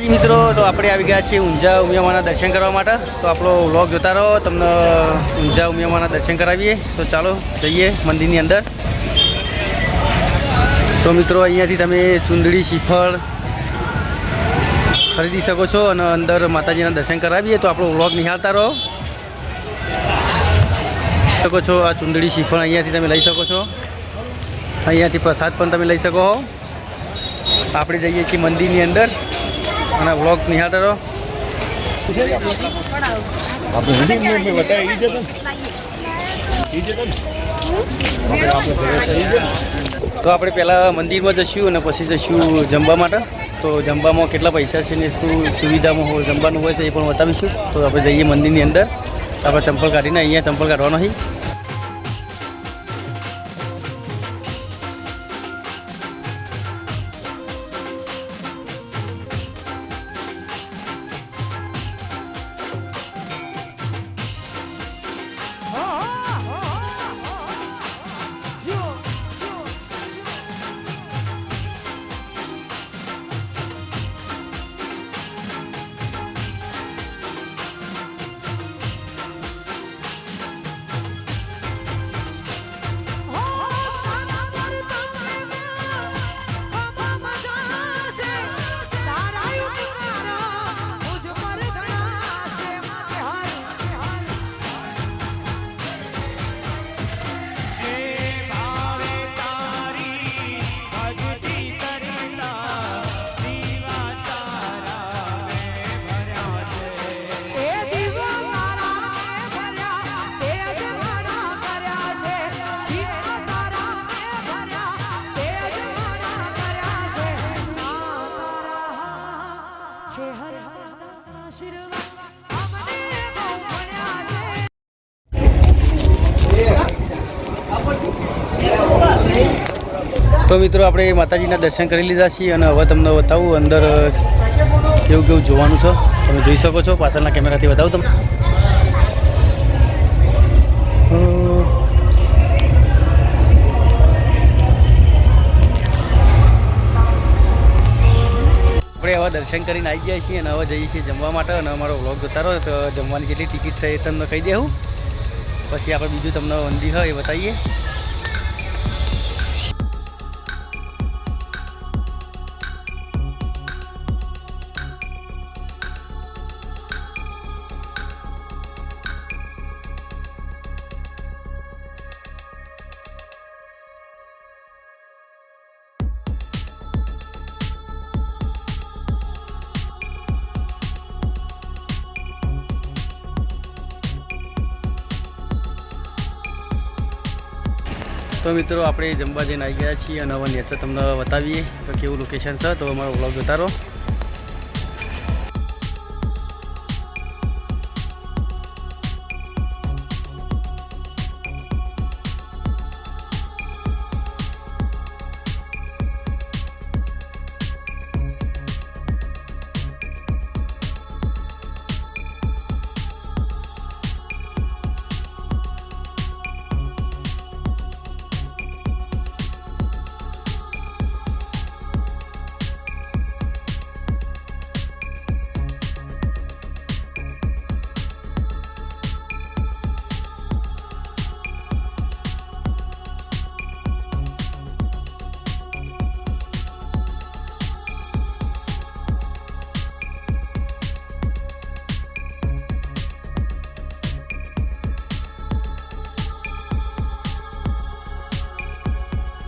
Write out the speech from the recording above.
મિત્રો તો આપણે આવી ગયા છીએ ઊંઝા ઉમિયામાના દર્શન કરવા માટે। તો આપણો વ્લોગ જોતા રહો, તમને ઊંઝા ઉમિયામાના દર્શન કરાવીએ। તો ચાલો જઈએ મંદિરની અંદર। તો મિત્રો અહીંયાથી તમે ચુંદડી શ્રીફળ ખરીદી શકો છો અને અંદર માતાજીના દર્શન કરાવીએ। તો આપણો વ્લોગ નિહાળતા રહો। શકો છો આ ચુંદડી શ્રીફળ અહીંયાથી તમે લઈ શકો છો। અહીંયાથી પ્રસાદ પણ તમે લઈ શકો। આપણે જઈએ છીએ મંદિરની અંદર અને વ્લોગ નિહાળતા રહો। તો આપણે પહેલાં મંદિરમાં જઈશું અને પછી જઈશું જમવા માટે। તો જમવામાં કેટલા પૈસા છે ને શું સુવિધામાં હોય જમવાનું હોય છે એ પણ બતાવીશું। તો આપણે જઈએ મંદિરની અંદર। આપણે ચંપલ કાઢીને અહીંયા ચંપલ કાઢવાનો છે। તો મિત્રો આપણે માતાજીના દર્શન કરી લીધા છીએ અને હવે તમને બતાવું અંદર કેવું કેવું જોવાનું છે। તમે જોઈ શકો છો, પાછળના કેમેરાથી બતાવું તમને। આપણે હવે દર્શન કરીને આવી ગયા છીએ અને હવે જઈએ છીએ જમવા માટે। અને અમારો વ્લોગ જોતા રહો। તો જમવાની કેટલી ટિકિટ છે એ તમને કહી દેવું, પછી આપણે બીજું તમને મંદિર હોય એ બતાવીએ। તો મિત્રો આપણે જમવા જઈને આવી ગયા છીએ અને હવે નેચર તમને બતાવીએ તો કેવું લોકેશન છે। તો અમારો વ્લોગ જોતા રહો।